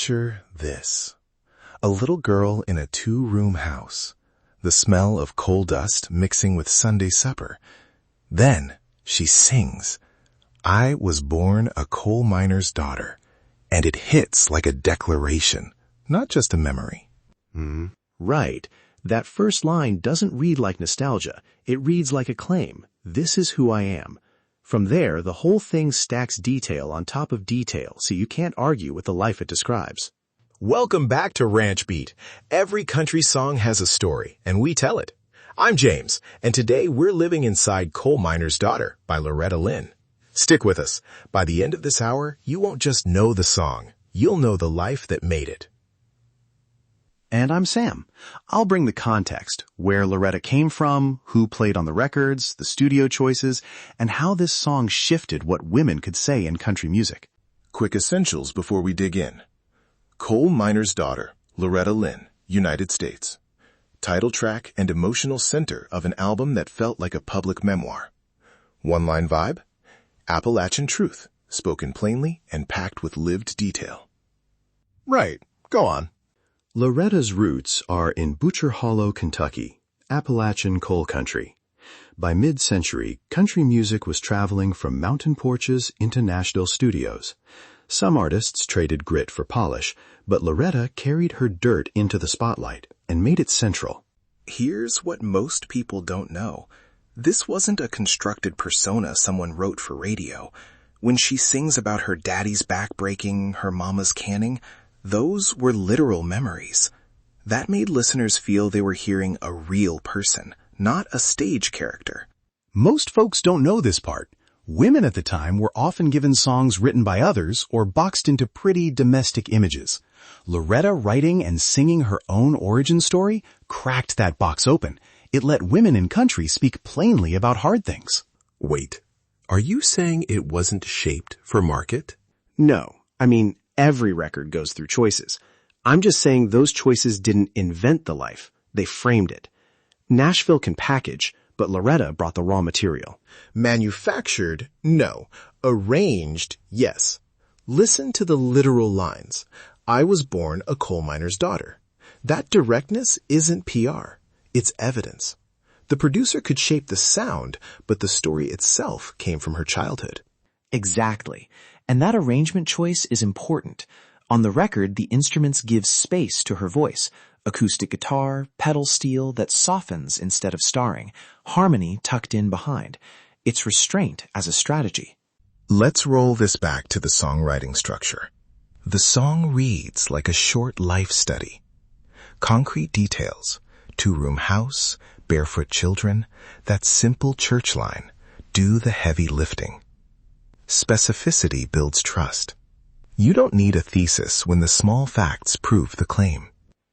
Picture this. A little girl in a two-room house. The smell of coal dust mixing with Sunday supper. Then she sings, "I was born a coal miner's daughter." And it hits like a declaration, not just a memory. Right. That first line doesn't read like nostalgia. It reads like a claim. This is who I am. From there, the whole thing stacks detail on top of detail, so you can't argue with the life it describes. Welcome back to Ranch Beat. Every country song has a story, and we tell it. I'm James, and today we're living inside Coal Miner's Daughter by Loretta Lynn. Stick with us. By the end of this hour, you won't just know the song. You'll know the life that made it. And I'm Sam. I'll bring the context, where Loretta came from, who played on the records, the studio choices, and how this song shifted what women could say in country music. Quick essentials before we dig in. Coal Miner's Daughter, Loretta Lynn, United States. Title track and emotional center of an album that felt like a public memoir. One-line vibe? Appalachian truth, spoken plainly and packed with lived detail. Right. Go on. Loretta's roots are in Butcher Hollow, Kentucky, Appalachian coal country. By mid-century, country music was traveling from mountain porches into Nashville studios. Some artists traded grit for polish, but Loretta carried her dirt into the spotlight and made it central. Here's what most people don't know. This wasn't a constructed persona someone wrote for radio. When she sings about her daddy's back breaking, her mama's canning, those were literal memories. That made listeners feel they were hearing a real person, not a stage character. Most folks don't know this part. Women at the time were often given songs written by others or boxed into pretty domestic images. Loretta writing and singing her own origin story cracked that box open. It let women in country speak plainly about hard things. Wait, are you saying it wasn't shaped for market? No, every record goes through choices. I'm just saying those choices didn't invent the life. They framed it. Nashville can package, but Loretta brought the raw material. Manufactured? No. Arranged? Yes. Listen to the literal lines. I was born a coal miner's daughter. That directness isn't PR. It's evidence. The producer could shape the sound, but the story itself came from her childhood. Exactly. And that arrangement choice is important. On the record, the instruments give space to her voice. Acoustic guitar, pedal steel that softens instead of starring, harmony tucked in behind. It's restraint as a strategy. Let's roll this back to the songwriting structure. The song reads like a short life study. Concrete details, two-room house, barefoot children, that simple church line, do the heavy lifting. Specificity builds trust. You don't need a thesis when the small facts prove the claim.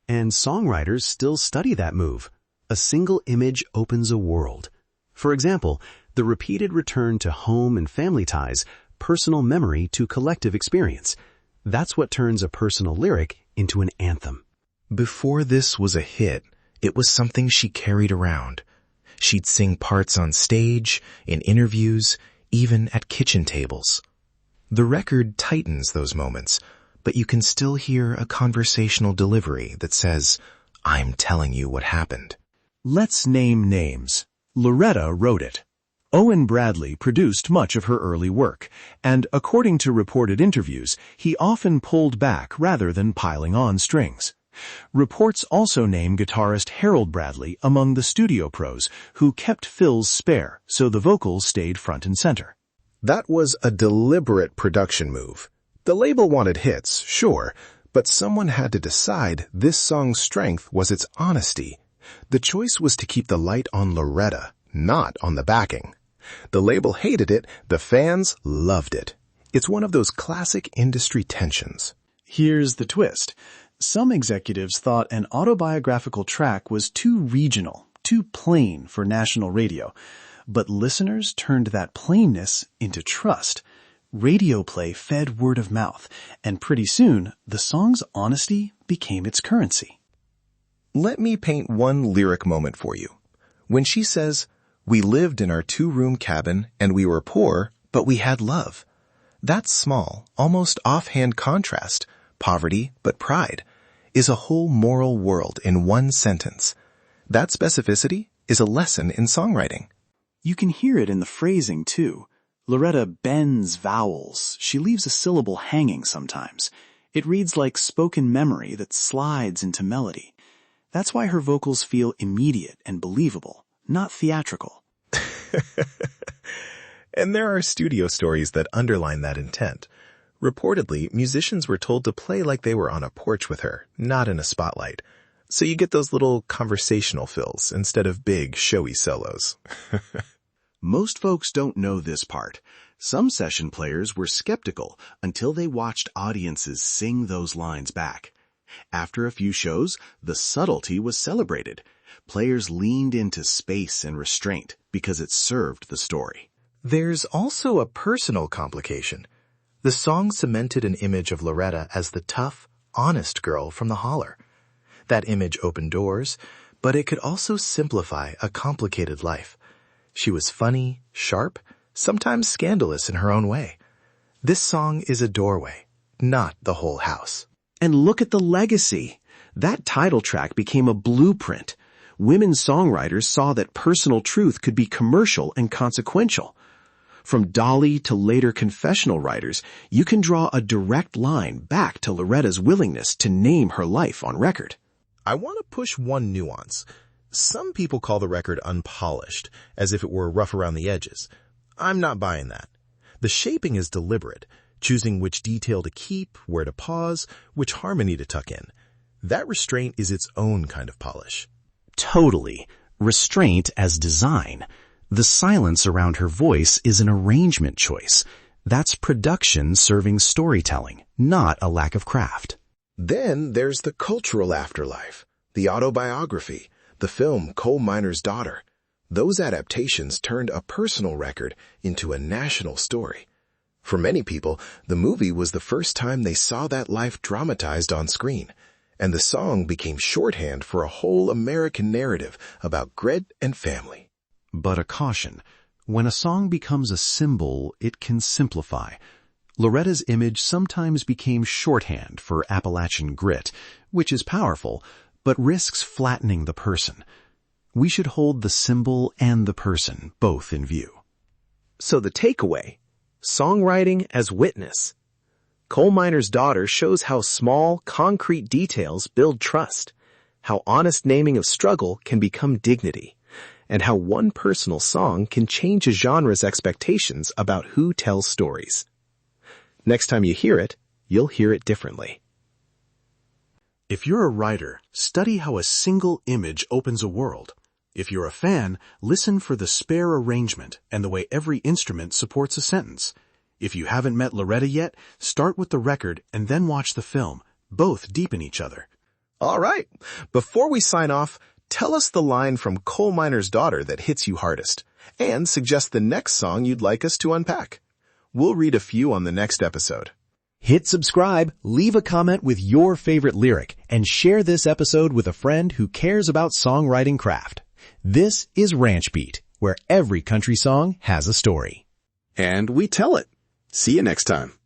And songwriters still study that move. A single image opens a world. For example, the repeated return to home and family ties, personal memory to collective experience. That's what turns a personal lyric into an anthem. Before this was a hit, it was something she carried around. She'd sing parts on stage, in interviews, even at kitchen tables. The record tightens those moments, but you can still hear a conversational delivery that says, "I'm telling you what happened." Let's name names. Loretta wrote it. Owen Bradley produced much of her early work, and according to reported interviews, he often pulled back rather than piling on strings. Reports also name guitarist Harold Bradley among the studio pros who kept fills spare so the vocals stayed front and center. That was a deliberate production move. The label wanted hits, sure, but someone had to decide this song's strength was its honesty. The choice was to keep the light on Loretta, not on the backing. The label hated it, the fans loved it. It's one of those classic industry tensions. Here's the twist. Some executives thought an autobiographical track was too regional, too plain for national radio. But listeners turned that plainness into trust. Radio play fed word of mouth, and pretty soon, the song's honesty became its currency. Let me paint one lyric moment for you. When she says, "We lived in our two-room cabin and we were poor, but we had love." That's small, almost offhand contrast, poverty, but pride, is a whole moral world in one sentence. That specificity is a lesson in songwriting. You can hear it in the phrasing, too. Loretta bends vowels. She leaves a syllable hanging sometimes. It reads like spoken memory that slides into melody. That's why her vocals feel immediate and believable, not theatrical. And there are studio stories that underline that intent. Reportedly, musicians were told to play like they were on a porch with her, not in a spotlight. So you get those little conversational fills instead of big, showy solos. Most folks don't know this part. Some session players were skeptical until they watched audiences sing those lines back. After a few shows, the subtlety was celebrated. Players leaned into space and restraint because it served the story. There's also a personal complication. The song cemented an image of Loretta as the tough, honest girl from the holler. That image opened doors, but it could also simplify a complicated life. She was funny, sharp, sometimes scandalous in her own way. This song is a doorway, not the whole house. And look at the legacy. That title track became a blueprint. Women songwriters saw that personal truth could be commercial and consequential. From Dolly to later confessional writers, you can draw a direct line back to Loretta's willingness to name her life on record. I want to push one nuance. Some people call the record unpolished, as if it were rough around the edges. I'm not buying that. The shaping is deliberate, choosing which detail to keep, where to pause, which harmony to tuck in. That restraint is its own kind of polish. Totally. Restraint as design. The silence around her voice is an arrangement choice. That's production serving storytelling, not a lack of craft. Then there's the cultural afterlife, the autobiography, the film Coal Miner's Daughter. Those adaptations turned a personal record into a national story. For many people, the movie was the first time they saw that life dramatized on screen, and the song became shorthand for a whole American narrative about grit and family. But a caution. When a song becomes a symbol, it can simplify. Loretta's image sometimes became shorthand for Appalachian grit, which is powerful, but risks flattening the person. We should hold the symbol and the person both in view. So the takeaway, songwriting as witness. Coal Miner's Daughter shows how small, concrete details build trust, how honest naming of struggle can become dignity, and how one personal song can change a genre's expectations about who tells stories. Next time you hear it, you'll hear it differently. If you're a writer, study how a single image opens a world. If you're a fan, listen for the spare arrangement and the way every instrument supports a sentence. If you haven't met Loretta yet, start with the record and then watch the film. Both deepen each other. All right. Before we sign off, tell us the line from Coal Miner's Daughter that hits you hardest, and suggest the next song you'd like us to unpack. We'll read a few on the next episode. Hit subscribe, leave a comment with your favorite lyric, and share this episode with a friend who cares about songwriting craft. This is Ranch Beat, where every country song has a story. And we tell it. See you next time.